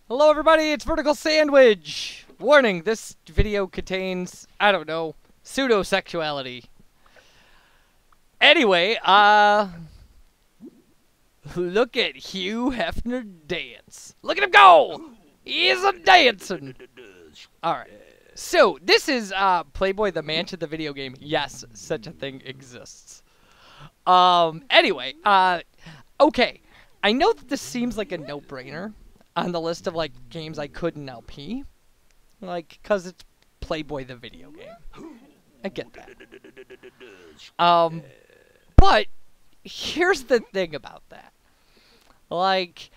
Hello everybody, it's VerticalSandwich! Warning, this video contains, I don't know, pseudo-sexuality. Anyway, look at Hugh Hefner dance. Look at him go! He's a dancing! Alright, so this is, Playboy the Mansion, the video game. Yes, such a thing exists. Anyway, okay. I know that this seems like a no-brainer on the list of, like, games I couldn't LP. Like, because it's Playboy the video game. I get that. But here's the thing about that. Like,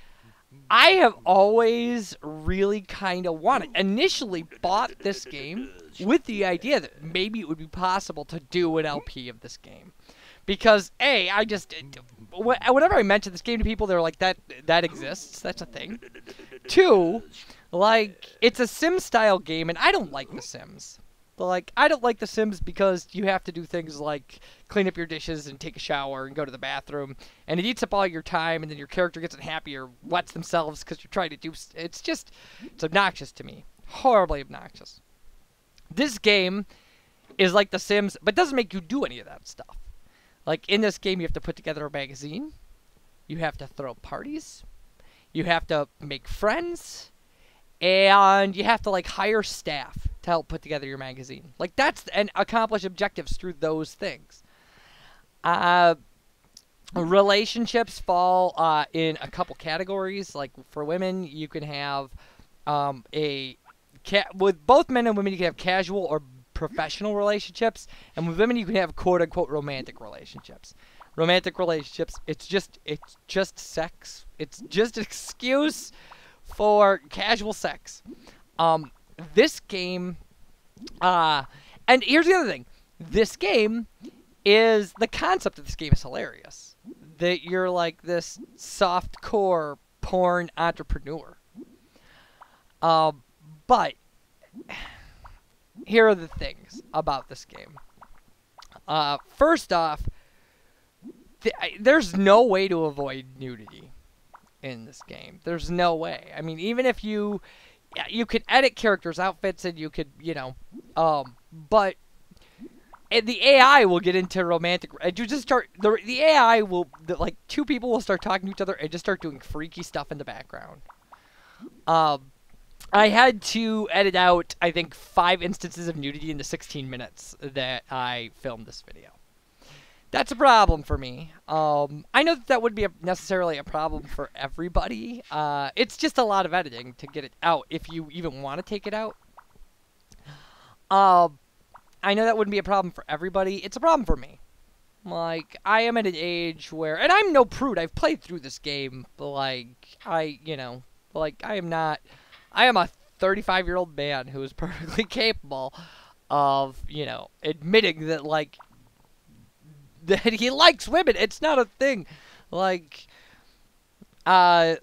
I have always really kind of initially bought this game with the idea that maybe it would be possible to do an LP of this game. Because, A, whenever I mention this game to people, they're like, that exists, that's a thing. Two, like, it's a Sim-style game, and I don't like The Sims. Like, I don't like The Sims because you have to do things like clean up your dishes and take a shower and go to the bathroom, and it eats up all your time, and then your character gets unhappy or wets themselves because you're trying to do... It's obnoxious to me. Horribly obnoxious. This game is like The Sims, but doesn't make you do any of that stuff. Like, in this game, you have to put together a magazine. You have to throw parties. You have to make friends. And you have to, like, hire staff to help put together your magazine. Like, and accomplish objectives through those things. Relationships fall in a couple categories. Like, for women, you can have with both men and women, you can have casual or professional relationships, and with women you can have quote-unquote romantic relationships. Romantic relationships, it's just sex. It's just an excuse for casual sex. This game, and here's the other thing. This game the concept of this game is hilarious. That you're like this soft-core porn entrepreneur. But here are the things about this game. First off, there's no way to avoid nudity in this game. There's no way. I mean, even if you could edit characters' outfits and you could, but the AI will get into romantic. And you just start the AI will like two people will start talking to each other and just start doing freaky stuff in the background. I had to edit out, I think, 5 instances of nudity in the 16 minutes that I filmed this video. That's a problem for me. I know that wouldn't be necessarily a problem for everybody. It's just a lot of editing to get it out, if you even want to take it out. I know that wouldn't be a problem for everybody. It's a problem for me. Like, I am at an age where... And I'm no prude. I've played through this game. Like, I am not... I am a 35-year-old man who is perfectly capable of, admitting that, like, that he likes women. It's not a thing. Like, that's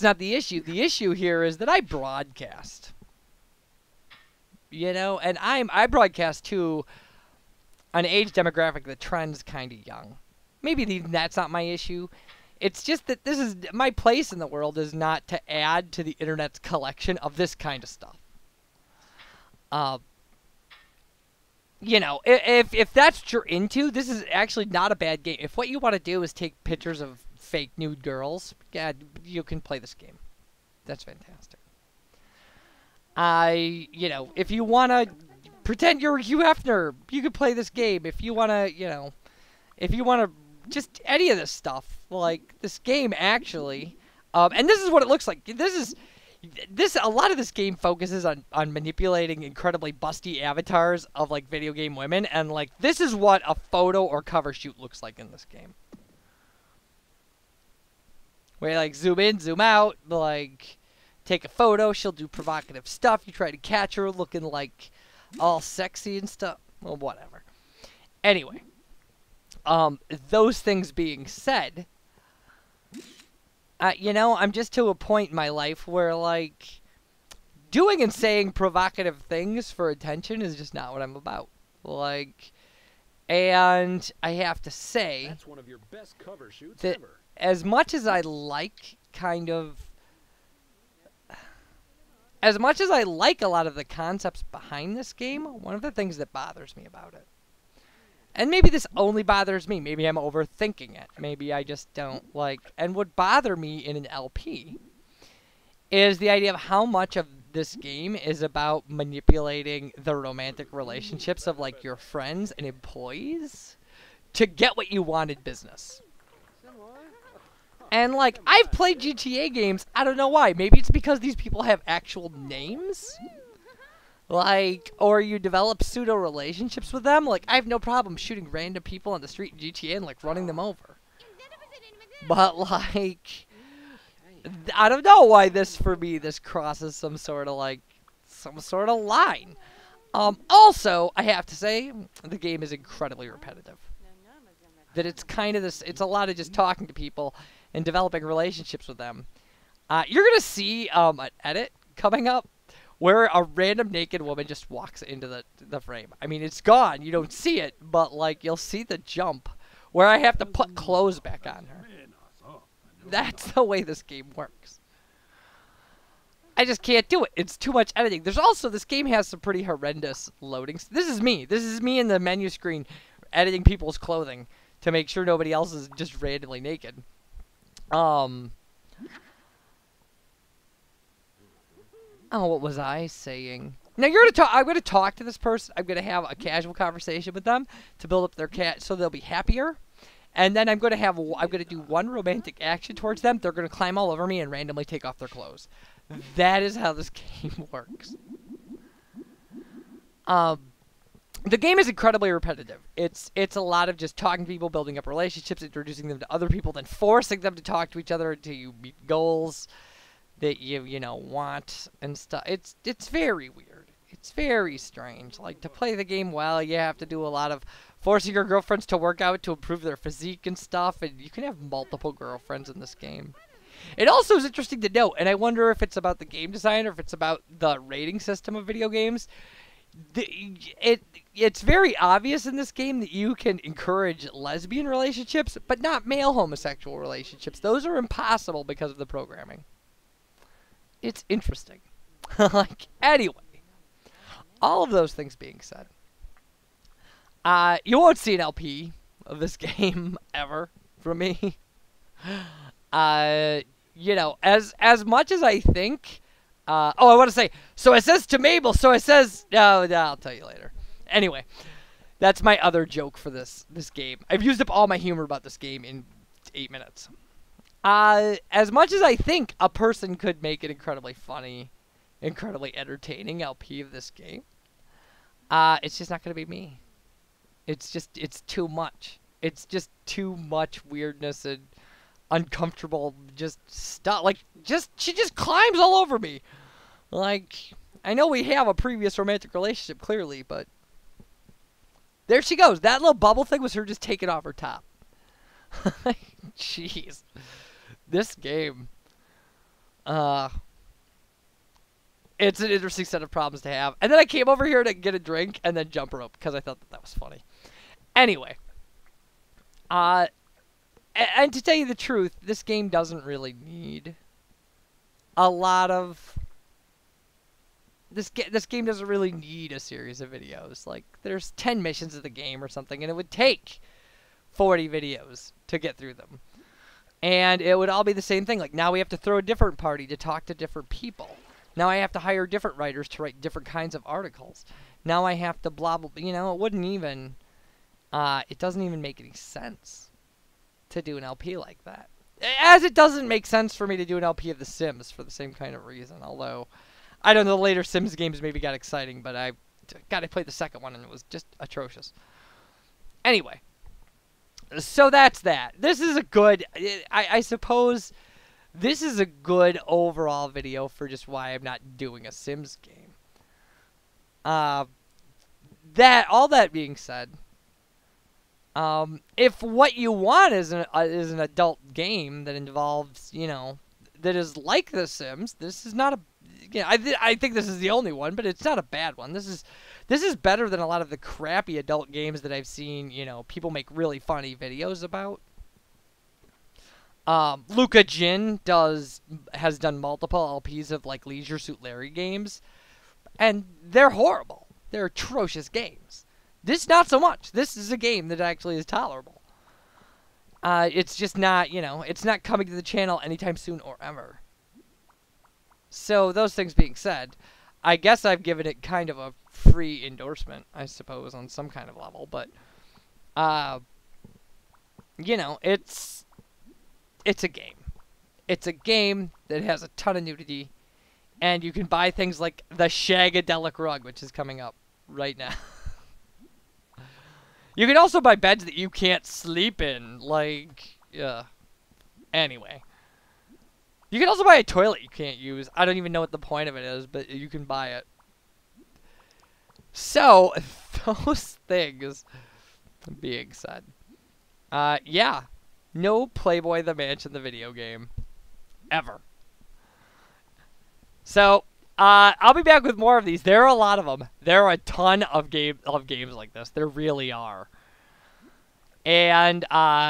not the issue. The issue here is that I broadcast. And I broadcast to an age demographic that trends kind of young. Maybe that's not my issue. It's just that this is my place in the world is not to add to the internet's collection of this kind of stuff. If that's what you're into, this is actually not a bad game. If what you want to do is take pictures of fake nude girls, yeah, you can play this game. That's fantastic. If you want to pretend you're Hugh Hefner, you can play this game. If you want to, just any of this stuff. Like, this game actually, and this is what it looks like. A lot of this game focuses on manipulating incredibly busty avatars of, like, video game women, and, like, this is what a photo or cover shoot looks like in this game. Where you, like, zoom in, zoom out, like, take a photo, she'll do provocative stuff, you try to catch her looking, like, all sexy and stuff. Well, whatever. Anyway. Those things being said, I'm just to a point in my life where, like, doing and saying provocative things for attention is just not what I'm about. Like, and I have to say that's one of your best cover shoots that ever. as much as I like kind of, as much as I like a lot of the concepts behind this game, one of the things that bothers me about it, and maybe this only bothers me, maybe I'm overthinking it, maybe I just don't like, and would bother me in an LP is the idea of how much of this game is about manipulating the romantic relationships of like your friends and employees to get what you want in business. And like, I've played GTA games, I don't know why, maybe it's because these people have actual names? Like, or you develop pseudo relationships with them. Like, I have no problem shooting random people on the street in GTA and like running them over. But like, I don't know why this, for me, this crosses some sort of like, some sort of line. Also, I have to say, the game is incredibly repetitive. That it's kind of this, it's a lot of just talking to people and developing relationships with them. You're gonna see an edit coming up where a random naked woman just walks into the frame. I mean, it's gone. You don't see it, but, like, you'll see the jump where I have to put clothes back on her. That's the way this game works. I just can't do it. It's too much editing. There's also, this game has some pretty horrendous loadings. This is me. This is me in the menu screen editing people's clothing to make sure nobody else is just randomly naked. Oh, what was I saying? Now you're gonna talk. I'm gonna talk to this person. I'm gonna have a casual conversation with them to build up their cat, so they'll be happier. And then I'm gonna have. I'm gonna do one romantic action towards them. They're gonna climb all over me and randomly take off their clothes. That is how this game works. The game is incredibly repetitive. It's a lot of just talking to people, building up relationships, introducing them to other people, then forcing them to talk to each other until you meet goals that you know want and stuff. It's very weird. It's very strange. Like, to play the game well, you have to do a lot of forcing your girlfriends to work out to improve their physique and stuff, and you can have multiple girlfriends in this game. It also is interesting to note, and I wonder if it's about the game design or if it's about the rating system of video games. It's very obvious in this game that you can encourage lesbian relationships, but not male homosexual relationships. Those are impossible because of the programming. It's interesting. Like, anyway, all of those things being said, you won't see an LP of this game ever from me. You know, as much as I think. Oh, I want to say, so it says to Mabel, so it says, no, I'll tell you later. Anyway, that's my other joke for this game. I've used up all my humor about this game in 8 minutes. As much as I think a person could make an incredibly funny, incredibly entertaining LP of this game, it's just not going to be me. It's too much. It's just too much weirdness and uncomfortable just stuff. Like, she just climbs all over me. Like, I know we have a previous romantic relationship, clearly, but there she goes. That little bubble thing was her just taking off her top. Jeez. This game, it's an interesting set of problems to have. And then I came over here to get a drink and then jump rope because I thought that was funny. Anyway, and to tell you the truth, this game doesn't really need a lot of. This game doesn't really need a series of videos. Like, there's 10 missions of the game or something, and it would take 40 videos to get through them. And it would all be the same thing. Like, now we have to throw a different party to talk to different people. Now I have to hire different writers to write different kinds of articles. Now I have to blah, blah, you know, it wouldn't even, it doesn't even make any sense to do an LP like that. As it doesn't make sense for me to do an LP of The Sims for the same kind of reason. Although, I don't know, the later Sims games maybe got exciting, but I played the second one and it was just atrocious. Anyway. So that's that. This is a good, I suppose, this is a good overall video for just why I'm not doing a Sims game. All that being said, if what you want is an adult game that involves, you know, that is like The Sims, this is not a, you know, I think this is the only one, but it's not a bad one. This is better than a lot of the crappy adult games that I've seen, you know, people make really funny videos about. Luca Jin has done multiple LPs of like Leisure Suit Larry games, and they're horrible. They're atrocious games. This not so much. This is a game that actually is tolerable. It's just not, it's not coming to the channel anytime soon or ever. So those things being said, I guess I've given it kind of a free endorsement, I suppose, on some kind of level. But, it's a game. It's a game that has a ton of nudity, and you can buy things like the Shagadelic rug, which is coming up right now. You can also buy beds that you can't sleep in, like, yeah. Anyway. You can also buy a toilet you can't use. I don't even know what the point of it is, but you can buy it. So, those things being said. Yeah. No Playboy the Mansion the video game. Ever. So, I'll be back with more of these. There are a lot of them. There are a ton of games like this. There really are. And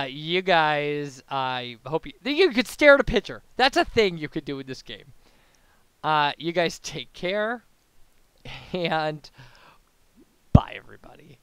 you guys, I hope you could stare at a picture. That's a thing you could do in this game. You guys take care, and bye, everybody.